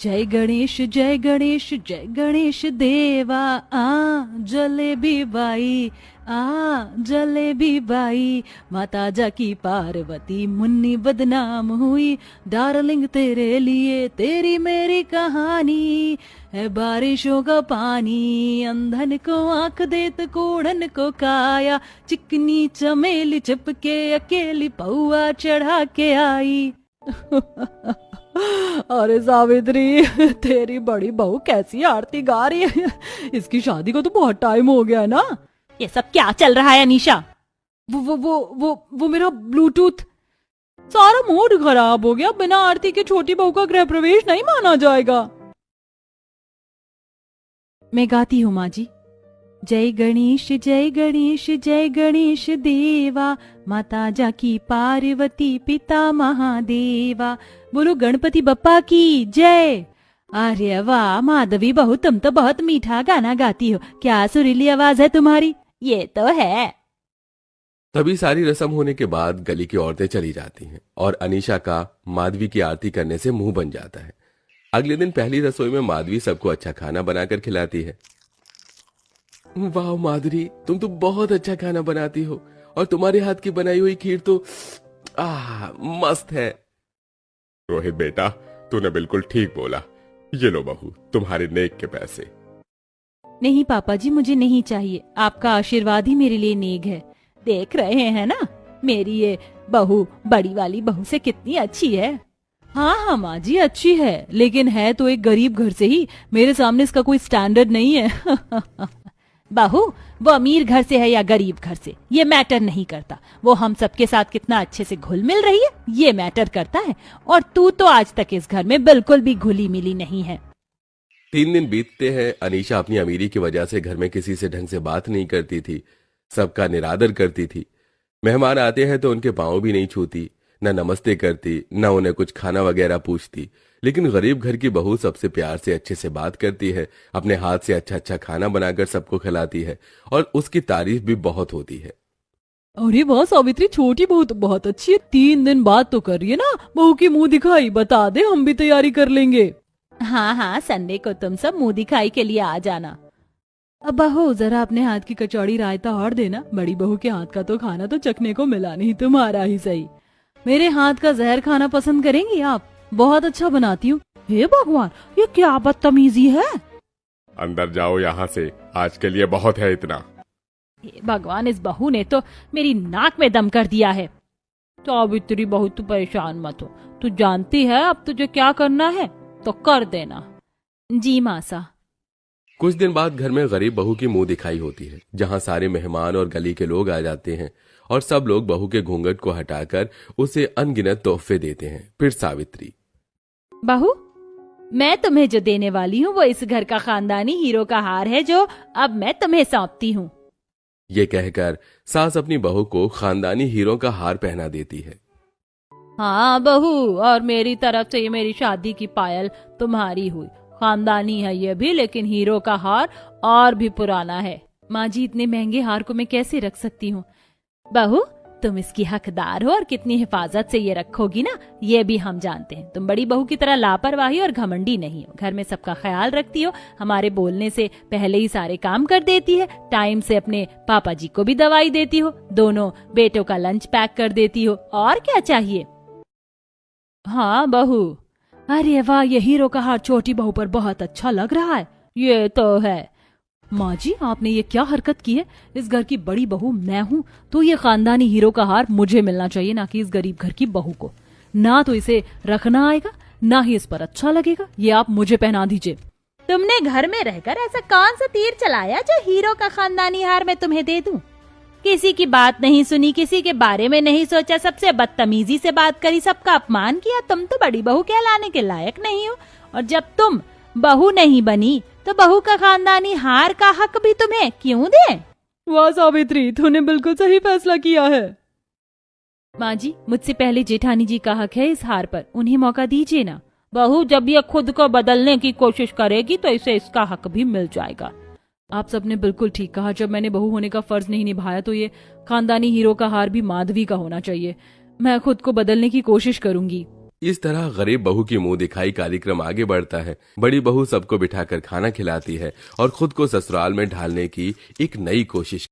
जय गणेश जय गणेश जय गणेश देवा, आ जलेबी बाई, आ जलेबी बाई, माता जाकी पार्वती मुन्नी बदनाम हुई, डार्लिंग तेरे लिए तेरी मेरी कहानी है बारिशों का पानी, अंधन को आंख देत कूड़न को काया, चिकनी चमेली चिपके अकेली पौआ चढ़ा के आई। अरे सावित्री, तेरी बड़ी बहू कैसी आरती गा रही है। इसकी शादी को तो बहुत टाइम हो गया ना। ये सब क्या चल रहा है अनीशा? वो मेरा ब्लूटूथ, सारा मूड खराब हो गया। बिना आरती के छोटी बहू का गृह प्रवेश नहीं माना जाएगा। मैं गाती हूँ माँ जी। जय गणेश जय गणेश जय गणेश देवा, माता जाकी पार्वती पिता महादेवा, बोलो गणपति बप्पा की जय। अरे वाह माधवी बहू, तुम तो बहुत मीठा गाना गाती हो। क्या सुरीली आवाज है तुम्हारी। ये तो है। तभी सारी रस्म होने के बाद गली की औरतें चली जाती हैं और अनीशा का माधवी की आरती करने से मुंह बन जाता है। अगले दिन पहली रसोई में माधवी सबको अच्छा खाना बनाकर खिलाती है। वाह माधुरी, तुम तो बहुत अच्छा खाना बनाती हो और तुम्हारे हाथ की बनाई हुई खीर तो मस्त है। रोहित बेटा, तूने बिल्कुल ठीक बोला। ये लो बहू, तुम्हारे नेक के पैसे। नहीं पापा जी, मुझे नहीं चाहिए। आपका आशीर्वाद ही मेरे लिए नेक है। देख रहे हैं ना मेरी ये बहू बड़ी वाली बहू से कितनी अच्छी है। हाँ माँ जी अच्छी है, लेकिन है तो एक गरीब घर से ही। मेरे सामने इसका कोई स्टैंडर्ड नहीं है। बहू वो अमीर घर से है या गरीब घर से ये मैटर नहीं करता। वो हम सबके साथ कितना अच्छे से घुल मिल रही है ये मैटर करता है। और तू तो आज तक इस घर में बिल्कुल भी घुली मिली नहीं है। 3 दिन बीतते हैं। अनीशा अपनी अमीरी की वजह से घर में किसी से ढंग से बात नहीं करती थी, सबका निरादर करती थी। मेहमान आते हैं तो उनके पांव भी नहीं छूती, न नमस्ते करती, न उन्हें कुछ खाना वगैरह पूछती। लेकिन गरीब घर की बहू सबसे प्यार से अच्छे से बात करती है, अपने हाथ से अच्छा अच्छा खाना बनाकर सबको खिलाती है और उसकी तारीफ भी बहुत होती है। अरे वाह सावित्री, छोटी बहू तो बहुत अच्छी है। 3 दिन बाद तो कर रही है ना। बहू की मुंह दिखाई बता दे, हम भी तैयारी कर लेंगे। हाँ संडे को तुम सब मुंह दिखाई के लिए आ जाना। अब बहू जरा अपने हाथ की कचौड़ी रायता और देना। बड़ी बहू के हाथ का तो खाना तो चखने को मिला नहीं, तुम्हारा ही सही। मेरे हाथ का जहर खाना पसंद करेंगी आप? बहुत अच्छा बनाती हूँ। हे भगवान, ये क्या बदतमीजी है। अंदर जाओ यहाँ से, आज के लिए बहुत है इतना। हे भगवान, इस बहू ने तो मेरी नाक में दम कर दिया है। सावित्री बहू तू परेशान मत हो, तू जानती है अब तुझे क्या करना है तो कर देना। जी मासा। कुछ दिन बाद घर में गरीब बहू की मुंह दिखाई होती है, जहां सारे मेहमान और गली के लोग आ जाते हैं और सब लोग बहू के घूंघट को हटाकर उसे अनगिनत तोहफे देते हैं। फिर सावित्री, बहू मैं तुम्हें जो देने वाली हूँ वो इस घर का खानदानी हीरो का हार है जो अब मैं तुम्हें सौंपती हूँ। ये कहकर सास अपनी बहू को खानदानी हीरो का हार पहना देती है। हाँ बहू, और मेरी तरफ से ये मेरी शादी की पायल तुम्हारी हुई। खानदानी है ये भी, लेकिन हीरो का हार और भी पुराना है। माँ जी, इतने महंगे हार को मैं कैसे रख सकती हूँ। बहू तुम इसकी हकदार हो और कितनी हिफाजत से ये रखोगी ना ये भी हम जानते हैं। तुम बड़ी बहू की तरह लापरवाही और घमंडी नहीं हो। घर में सबका ख्याल रखती हो, हमारे बोलने से पहले ही सारे काम कर देती है, टाइम से अपने पापा जी को भी दवाई देती हो, दोनों बेटों का लंच पैक कर देती हो। और क्या चाहिए। हाँ बहू। अरे वाह, ये हीरो का हार छोटी बहू पर बहुत अच्छा लग रहा है। ये तो है। माँ जी, आपने ये क्या हरकत की है। इस घर की बड़ी बहू मैं हूँ, तो ये खानदानी हीरो का हार मुझे मिलना चाहिए, ना कि इस गरीब घर की बहू को। ना तो इसे रखना आएगा, ना ही इस पर अच्छा लगेगा। ये आप मुझे पहना दीजिए। तुमने घर में रहकर ऐसा कौन सा तीर चलाया जो हीरो का खानदानी हार मैं तुम्हें दे दूं? किसी की बात नहीं सुनी, किसी के बारे में नहीं सोचा, सबसे बदतमीजी से बात करी, सबका अपमान किया। तुम तो बड़ी बहू कहलाने के लायक नहीं हो। और जब तुम बहू नहीं बनी तो बहू का खानदानी हार का हक भी तुम्हें क्यों दे? वाह सावित्री, तूने बिल्कुल सही फैसला किया है। माँ जी, मुझसे पहले जेठानी जी का हक है इस हार पर, उन्हें मौका दीजिए ना। बहू जब ये खुद को बदलने की कोशिश करेगी तो इसे इसका हक भी मिल जाएगा। आप सबने बिल्कुल ठीक कहा। जब मैंने बहू होने का फर्ज नहीं निभाया तो ये खानदानी हीरो का हार भी माधवी का होना चाहिए। मैं खुद को बदलने की कोशिश करूंगी। इस तरह गरीब बहू की मुंह दिखाई कार्यक्रम आगे बढ़ता है। बड़ी बहू सबको बिठाकर खाना खिलाती है और खुद को ससुराल में ढालने की एक नई कोशिश